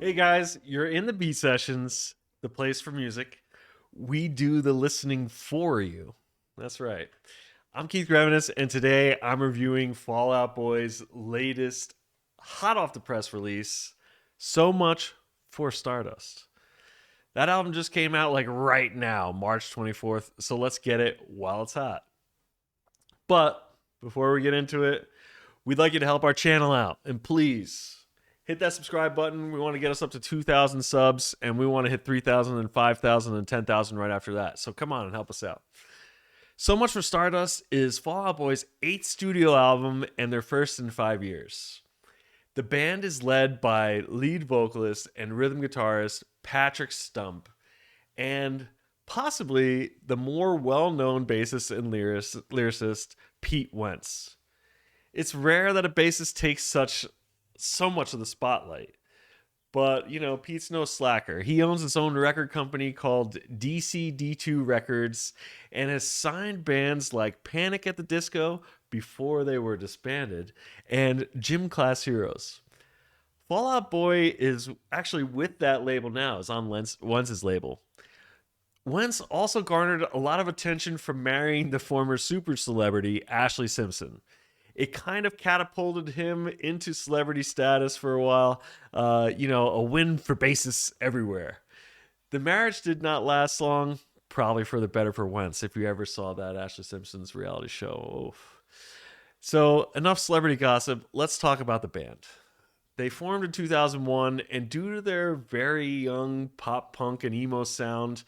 Hey guys, you're in the Beat Sessions, the place for music. We do the listening for you. That's right. I'm Keith Revenis, and today I'm reviewing Fall Out Boy's latest, hot off the press release, So Much for Stardust. That album just came out like right now, March 24th, so let's get it while it's hot. But before we get into it, we'd like you to help our channel out, and please hit that subscribe button. We want to get us up to 2,000 subs, and we want to hit 3,000 and 5,000 and 10,000 right after that. So come on and help us out. So Much for Stardust is Fall Out Boy's 8th studio album and their first in 5 years. The band is led by lead vocalist and rhythm guitarist Patrick Stump, and possibly the more well-known bassist and lyricist Pete Wentz. It's rare that a bassist takes so much of the spotlight. But, Pete's no slacker. He owns his own record company called DCD2 Records and has signed bands like Panic at the Disco before they were disbanded and Gym Class Heroes. Fall Out Boy is actually with that label now. It's on Wentz's label. Wentz also garnered a lot of attention from marrying the former super celebrity Ashley Simpson. It kind of catapulted him into celebrity status for a while. A win for bassists everywhere. The marriage did not last long, probably for the better for Wentz, if you ever saw that Ashley Simpson's reality show. Oof. So, enough celebrity gossip. Let's talk about the band. They formed in 2001, and due to their very young pop punk and emo sound,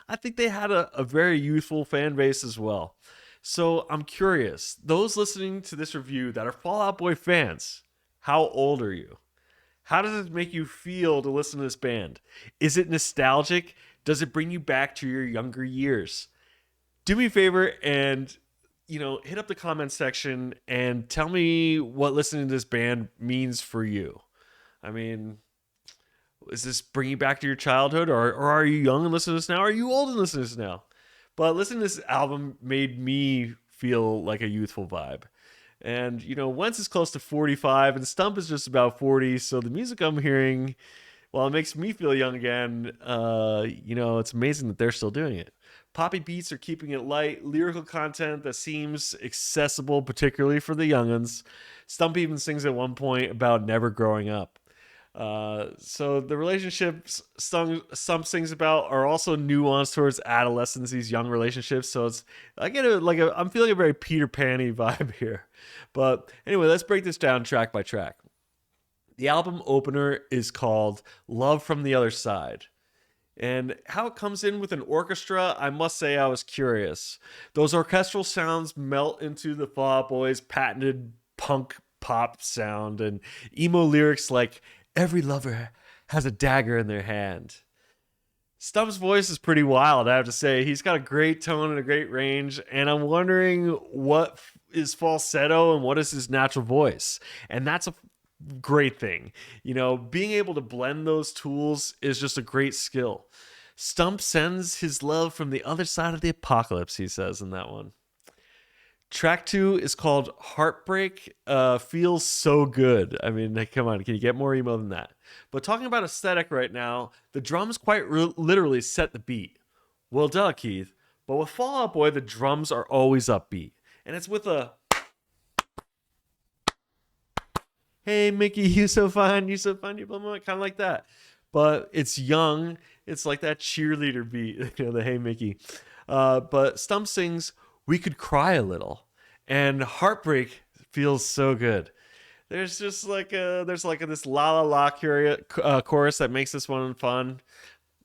I think they had a very youthful fan base as well. So I'm curious, those listening to this review that are Fall Out Boy fans, how old are you? How does it make you feel to listen to this band? Is it nostalgic? Does it bring you back to your younger years? Do me a favor and, hit up the comment section and tell me what listening to this band means for you. I mean, is this bringing you back to your childhood, or are you young and listening to this now? Or are you old and listening to this now? But listening to this album made me feel like a youthful vibe. And, Wentz is close to 45 and Stump is just about 40. So the music I'm hearing, while it makes me feel young again, it's amazing that they're still doing it. Poppy beats are keeping it light, lyrical content that seems accessible, particularly for the young'uns. Stump even sings at one point about never growing up. So the relationships Stump sings about are also nuanced towards adolescence, these young relationships. So I'm feeling a very Peter Pan-y vibe here. But anyway, let's break this down track by track. The album opener is called Love from the Other Side. And how it comes in with an orchestra, I must say I was curious. Those orchestral sounds melt into the Fall Out Boys' patented punk pop sound and emo lyrics like every lover has a dagger in their hand. Stump's voice is pretty wild, I have to say. He's got a great tone and a great range, and I'm wondering what is falsetto and what is his natural voice. And that's a great thing. Being able to blend those tools is just a great skill. Stump sends his love from the other side of the apocalypse, he says in that one. Track 2 is called Heartbreak. Feels so good. I mean, come on, can you get more emo than that? But talking about aesthetic right now, the drums quite literally set the beat. Well, duh, Keith. But with Fall Out Boy, the drums are always upbeat. And it's with a, hey, Mickey, you so fine, you blah, blah, kind of like that. But it's young. It's like that cheerleader beat, the hey, Mickey. But Stump sings, we could cry a little, and Heartbreak feels so good. There's just this la la la chorus that makes this one fun.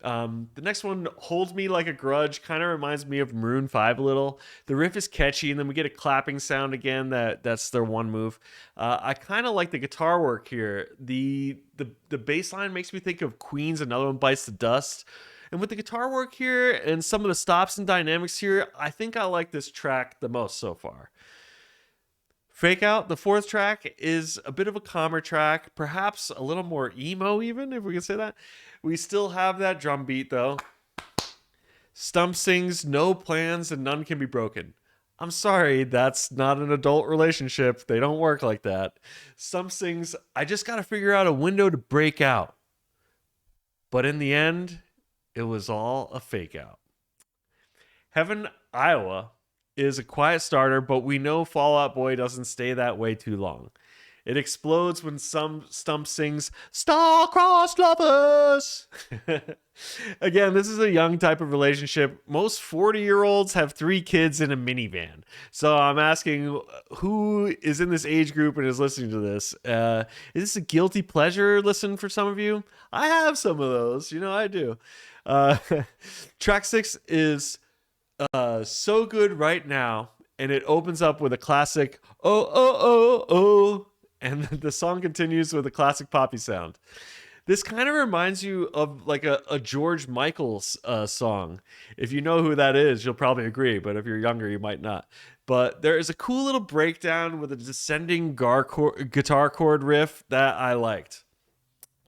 The next one, Hold Me Like a Grudge, kind of reminds me of Maroon 5 a little. The riff is catchy, and then we get a clapping sound again. That's their one move. I kind of like the guitar work here. The bass line makes me think of Queen's Another One Bites the Dust. And with the guitar work here and some of the stops and dynamics here, I think I like this track the most so far. Fake Out, the 4th track, is a bit of a calmer track, perhaps a little more emo even, if we can say that. We still have that drum beat though. Stump sings, no plans and none can be broken. I'm sorry, that's not an adult relationship. They don't work like that. Stump sings, I just gotta figure out a window to break out. But in the end, it was all a fake out. Heaven, Iowa is a quiet starter, but we know Fall Out Boy doesn't stay that way too long. It explodes when some Stump sings "Star-Crossed Lovers." Again, this is a young type of relationship. Most 40-year-olds have 3 kids in a minivan. So I'm asking, who is in this age group and is listening to this? Is this a guilty pleasure listen for some of you? I have some of those. I do. Uh, track 6 is so good right now, and it opens up with a classic "Oh oh oh oh," and the song continues with a classic poppy sound. This kind of reminds you of like a George Michael's song. If you know who that is, you'll probably agree, but if you're younger, you might not. But there is a cool little breakdown with a descending guitar chord riff that I liked.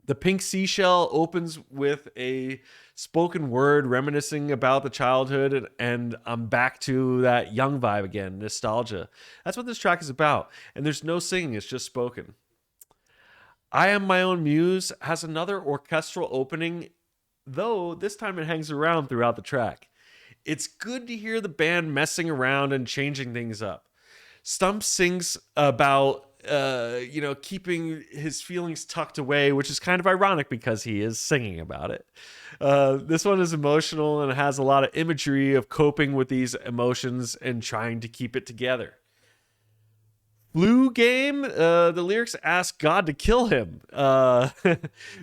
The Pink Seashell opens with a spoken word reminiscing about the childhood, and I'm back to that young vibe again, nostalgia. That's what this track is about. And there's no singing, it's just spoken. I Am My Own Muse has another orchestral opening, though this time it hangs around throughout the track. It's good to hear the band messing around and changing things up. Stump sings about keeping his feelings tucked away, which is kind of ironic because he is singing about it. This one is emotional and has a lot of imagery of coping with these emotions and trying to keep it together. Flu Game, the lyrics ask God to kill him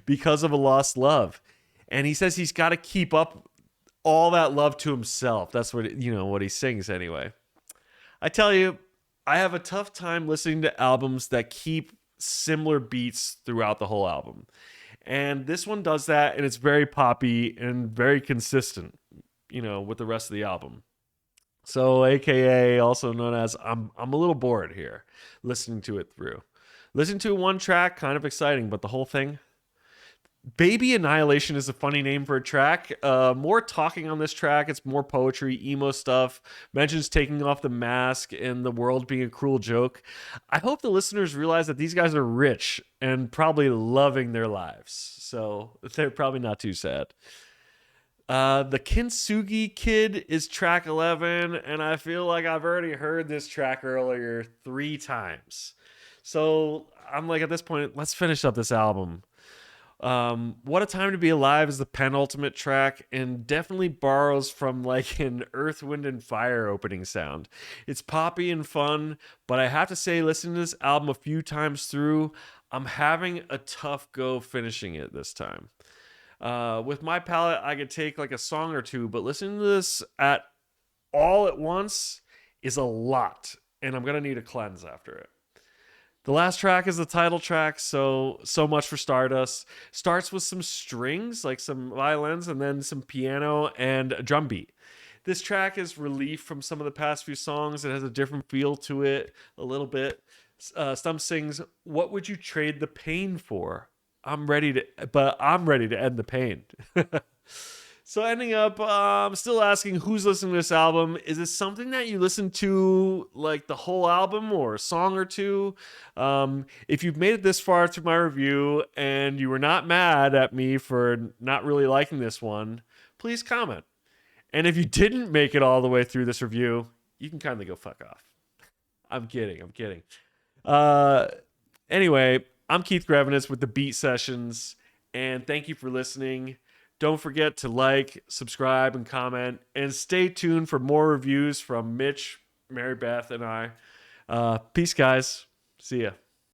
because of a lost love. And he says he's got to keep up all that love to himself. That's what he sings anyway. I tell you, I have a tough time listening to albums that keep similar beats throughout the whole album. And this one does that, and it's very poppy and very consistent, with the rest of the album. So, AKA, also known as, I'm a little bored here listening to it through. Listening to one track, kind of exciting, but the whole thing. Baby Annihilation is a funny name for a track. More talking on this track. It's more poetry, emo stuff. Mentions taking off the mask and the world being a cruel joke. I hope the listeners realize that these guys are rich and probably loving their lives. So they're probably not too sad. The Kintsugi Kid is track 11, and I feel like I've already heard this track earlier 3 times. So I'm like, at this point, let's finish up this album. What a Time to Be Alive is the penultimate track and definitely borrows from like an Earth, Wind, and Fire opening sound. It's poppy and fun, but I have to say, listening to this album a few times through, I'm having a tough go finishing it this time. With my palette, I could take like a song or two, but listening to this all at once is a lot, and I'm gonna need a cleanse after it. The last track is the title track, so much for Stardust. Starts with some strings, like some violins, and then some piano and a drum beat. This track is relief from some of the past few songs. It has a different feel to it, a little bit. Stump sings, "What would you trade the pain for? I'm ready to end the pain." So ending up, I'm still asking who's listening to this album. Is this something that you listen to like the whole album or a song or two? If you've made it this far through my review and you were not mad at me for not really liking this one, please comment. And if you didn't make it all the way through this review, you can kindly go fuck off. I'm kidding. Anyway, I'm Keith Grevenitz with the Beat Sessions, and thank you for listening. Don't forget to like, subscribe, and comment, and stay tuned for more reviews from Mitch, Mary Beth, and I. Peace, guys. See ya.